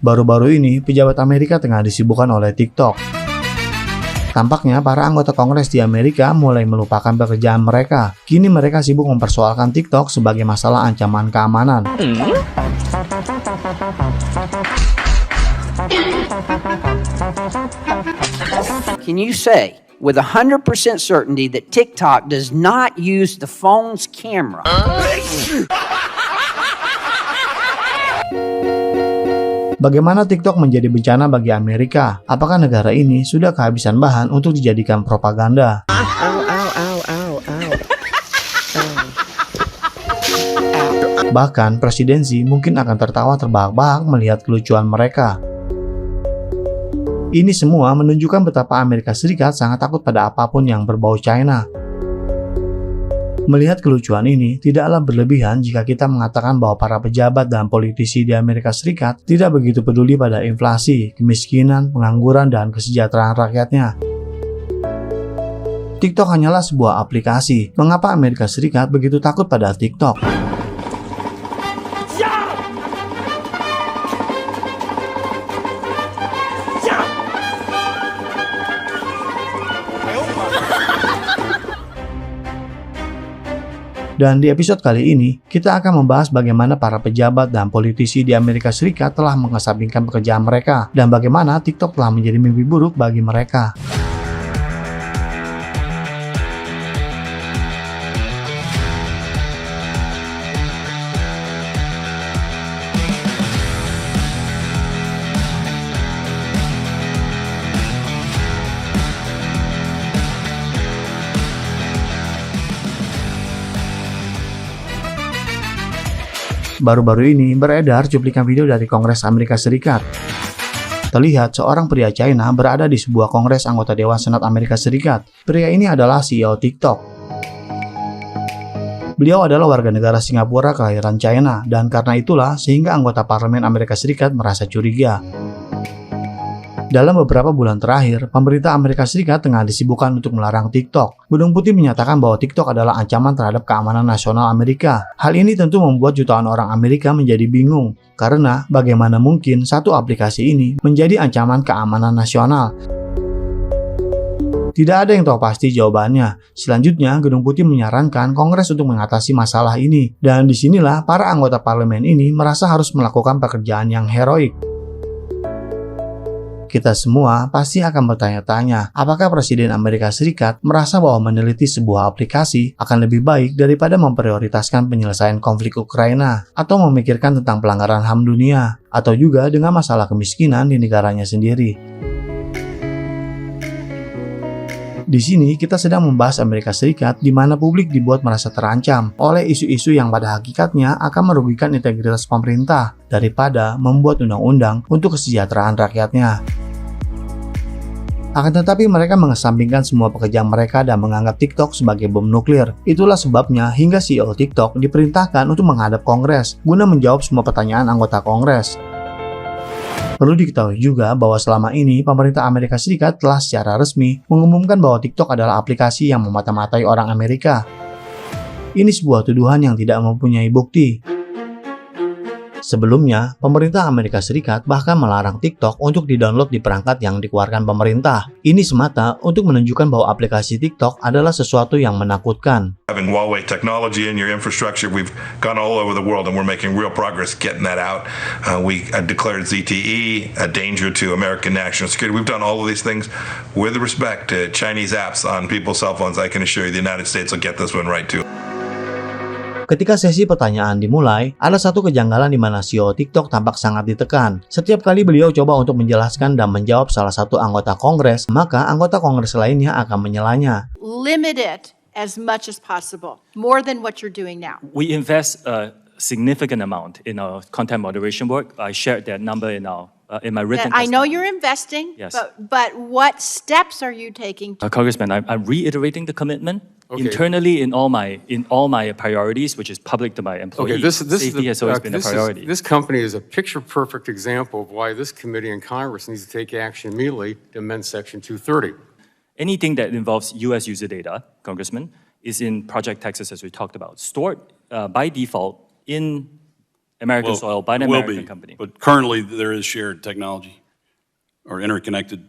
Baru-baru ini, pejabat Amerika tengah disibukkan oleh TikTok. Tampaknya para anggota Kongres di Amerika mulai melupakan pekerjaan mereka. Kini mereka sibuk mempersoalkan TikTok sebagai masalah ancaman keamanan. Can you say with 100% certainty that TikTok does not use the phone's camera? Bagaimana TikTok menjadi bencana bagi Amerika? Apakah negara ini sudah kehabisan bahan untuk dijadikan propaganda? Bahkan presidensi mungkin akan tertawa terbahak-bahak melihat kelucuan mereka. Ini semua menunjukkan betapa Amerika Serikat sangat takut pada apapun yang berbau China. Melihat kelucuan ini, tidaklah berlebihan jika kita mengatakan bahwa para pejabat dan politisi di Amerika Serikat tidak begitu peduli pada inflasi, kemiskinan, pengangguran, dan kesejahteraan rakyatnya. TikTok hanyalah sebuah aplikasi. Mengapa Amerika Serikat begitu takut pada TikTok? Dan di episode kali ini, kita akan membahas bagaimana para pejabat dan politisi di Amerika Serikat telah mengesampingkan pekerjaan mereka, dan bagaimana TikTok telah menjadi mimpi buruk bagi mereka. Baru-baru ini beredar cuplikan video dari Kongres Amerika Serikat. Terlihat seorang pria China berada di sebuah kongres anggota Dewan Senat Amerika Serikat. Pria ini adalah CEO TikTok. Beliau adalah warga negara Singapura kelahiran China, dan karena itulah sehingga anggota Parlemen Amerika Serikat merasa curiga. Dalam beberapa bulan terakhir, pemerintah Amerika Serikat tengah disibukkan untuk melarang TikTok. Gedung Putih menyatakan bahwa TikTok adalah ancaman terhadap keamanan nasional Amerika. Hal ini tentu membuat jutaan orang Amerika menjadi bingung, karena bagaimana mungkin satu aplikasi ini menjadi ancaman keamanan nasional? Tidak ada yang tahu pasti jawabannya. Selanjutnya, Gedung Putih menyarankan Kongres untuk mengatasi masalah ini. Dan disinilah para anggota parlemen ini merasa harus melakukan pekerjaan yang heroik. Kita semua pasti akan bertanya-tanya, apakah Presiden Amerika Serikat merasa bahwa meneliti sebuah aplikasi akan lebih baik daripada memprioritaskan penyelesaian konflik Ukraina, atau memikirkan tentang pelanggaran HAM dunia, atau juga dengan masalah kemiskinan di negaranya sendiri. Di sini kita sedang membahas Amerika Serikat di mana publik dibuat merasa terancam oleh isu-isu yang pada hakikatnya akan merugikan integritas pemerintah daripada membuat undang-undang untuk kesejahteraan rakyatnya. Akan tetapi mereka mengesampingkan semua pekerjaan mereka dan menganggap TikTok sebagai bom nuklir. Itulah sebabnya hingga CEO TikTok diperintahkan untuk menghadap Kongres guna menjawab semua pertanyaan anggota Kongres. Perlu diketahui juga bahwa selama ini pemerintah Amerika Serikat telah secara resmi mengumumkan bahwa TikTok adalah aplikasi yang memata-matai orang Amerika. Ini sebuah tuduhan yang tidak mempunyai bukti. Sebelumnya, pemerintah Amerika Serikat bahkan melarang TikTok untuk di-download di perangkat yang dikeluarkan pemerintah. Ini semata untuk menunjukkan bahwa aplikasi TikTok adalah sesuatu yang menakutkan. Having Huawei technology in your infrastructure, we've gone all over the world and we're making real progress getting that out. We declared ZTE a danger to American national security. We've done all of these things with respect to Chinese apps on people's cell phones. I can assure you the United States will get this one right too. Ketika sesi pertanyaan dimulai, ada satu kejanggalan di mana CEO TikTok tampak sangat ditekan. Setiap kali beliau coba untuk menjelaskan dan menjawab salah satu anggota Kongres, maka anggota Kongres lainnya akan menyelanya. Limit it as much as possible, more than what you're doing now. We invest a significant amount in our content moderation work. I shared that number in my written I know testimony. you're investing, Yes. but what steps are you taking? Congressman, I'm reiterating the commitment. Okay. Internally, in all my priorities, which is public to my employees, Okay, this safety has always been a priority. This company is a picture-perfect example of why this committee in Congress needs to take action immediately to amend Section 230. Anything that involves U.S. user data, Congressman, is in Project Texas, as we talked about, stored by default in American soil by an will American be, company. but currently there is shared technology or interconnected.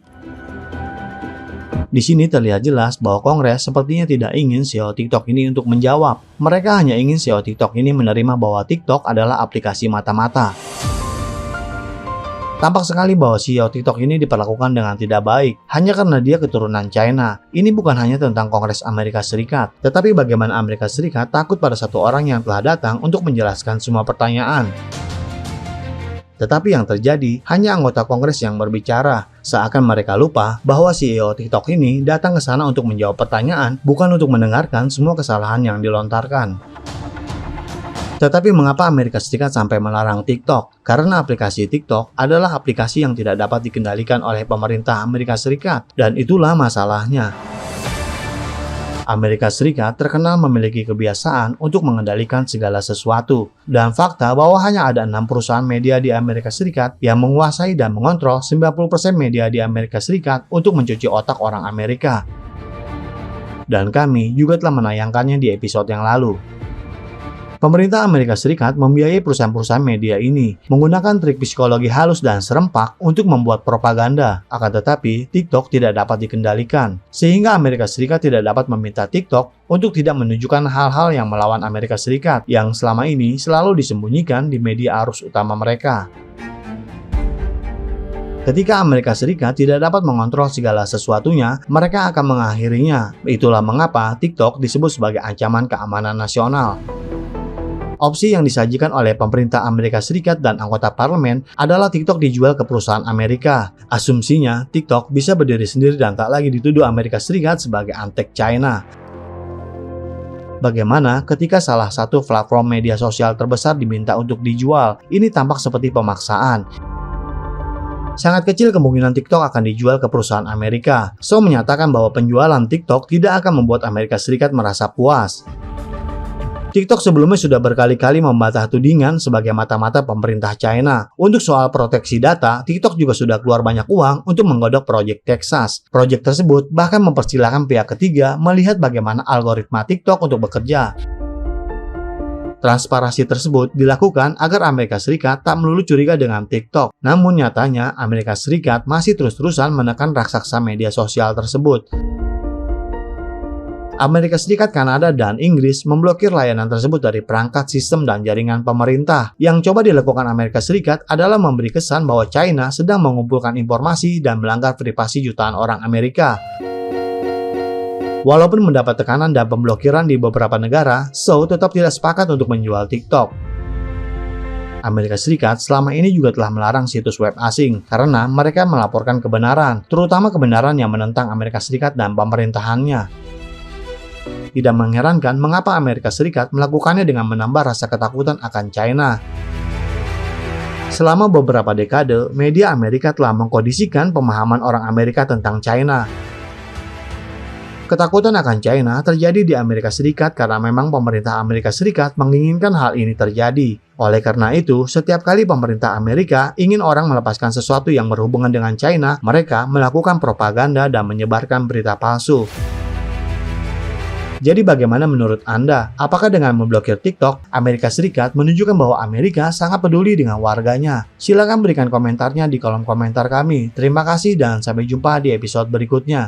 Di sini terlihat jelas bahwa Kongres sepertinya tidak ingin CEO TikTok ini untuk menjawab. Mereka hanya ingin CEO TikTok ini menerima bahwa TikTok adalah aplikasi mata-mata. Tampak sekali bahwa CEO TikTok ini diperlakukan dengan tidak baik hanya karena dia keturunan China. Ini bukan hanya tentang Kongres Amerika Serikat, tetapi bagaimana Amerika Serikat takut pada satu orang yang telah datang untuk menjelaskan semua pertanyaan. Tetapi yang terjadi hanya anggota Kongres yang berbicara, seakan mereka lupa bahwa CEO TikTok ini datang ke sana untuk menjawab pertanyaan, bukan untuk mendengarkan semua kesalahan yang dilontarkan. Tetapi mengapa Amerika Serikat sampai melarang TikTok? Karena aplikasi TikTok adalah aplikasi yang tidak dapat dikendalikan oleh pemerintah Amerika Serikat, dan itulah masalahnya. Amerika Serikat terkenal memiliki kebiasaan untuk mengendalikan segala sesuatu, dan fakta bahwa hanya ada 6 perusahaan media di Amerika Serikat yang menguasai dan mengontrol 90% media di Amerika Serikat untuk mencuci otak orang Amerika. Dan kami juga telah menayangkannya di episode yang lalu. Pemerintah Amerika Serikat membiayai perusahaan-perusahaan media ini menggunakan trik psikologi halus dan serempak untuk membuat propaganda. Akan tetapi, TikTok tidak dapat dikendalikan, sehingga Amerika Serikat tidak dapat meminta TikTok untuk tidak menunjukkan hal-hal yang melawan Amerika Serikat yang selama ini selalu disembunyikan di media arus utama mereka. Ketika Amerika Serikat tidak dapat mengontrol segala sesuatunya, mereka akan mengakhirinya. Itulah mengapa TikTok disebut sebagai ancaman keamanan nasional. Opsi yang disajikan oleh pemerintah Amerika Serikat dan anggota parlemen adalah TikTok dijual ke perusahaan Amerika. Asumsinya, TikTok bisa berdiri sendiri dan tak lagi dituduh Amerika Serikat sebagai antek China. Bagaimana ketika salah satu platform media sosial terbesar diminta untuk dijual? Ini tampak seperti pemaksaan. Sangat kecil kemungkinan TikTok akan dijual ke perusahaan Amerika. So menyatakan bahwa penjualan TikTok tidak akan membuat Amerika Serikat merasa puas. TikTok sebelumnya sudah berkali-kali membantah tudingan sebagai mata-mata pemerintah China. Untuk soal proteksi data, TikTok juga sudah keluar banyak uang untuk menggodok proyek Texas. Proyek tersebut bahkan mempersilahkan pihak ketiga melihat bagaimana algoritma TikTok untuk bekerja. Transparansi tersebut dilakukan agar Amerika Serikat tak melulu curiga dengan TikTok. Namun nyatanya, Amerika Serikat masih terus-terusan menekan raksasa media sosial tersebut. Amerika Serikat, Kanada, dan Inggris memblokir layanan tersebut dari perangkat sistem dan jaringan pemerintah. Yang coba dilakukan Amerika Serikat adalah memberi kesan bahwa China sedang mengumpulkan informasi dan melanggar privasi jutaan orang Amerika. Walaupun mendapat tekanan dan pemblokiran di beberapa negara, Zhou tetap tidak sepakat untuk menjual TikTok. Amerika Serikat selama ini juga telah melarang situs web asing karena mereka melaporkan kebenaran, terutama kebenaran yang menentang Amerika Serikat dan pemerintahannya. Tidak mengherankan mengapa Amerika Serikat melakukannya dengan menambah rasa ketakutan akan China. Selama beberapa dekade, media Amerika telah mengkondisikan pemahaman orang Amerika tentang China. Ketakutan akan China terjadi di Amerika Serikat karena memang pemerintah Amerika Serikat menginginkan hal ini terjadi. Oleh karena itu, setiap kali pemerintah Amerika ingin orang melepaskan sesuatu yang berhubungan dengan China, mereka melakukan propaganda dan menyebarkan berita palsu. Jadi bagaimana menurut Anda? Apakah dengan memblokir TikTok, Amerika Serikat menunjukkan bahwa Amerika sangat peduli dengan warganya? Silakan berikan komentarnya di kolom komentar kami. Terima kasih dan sampai jumpa di episode berikutnya.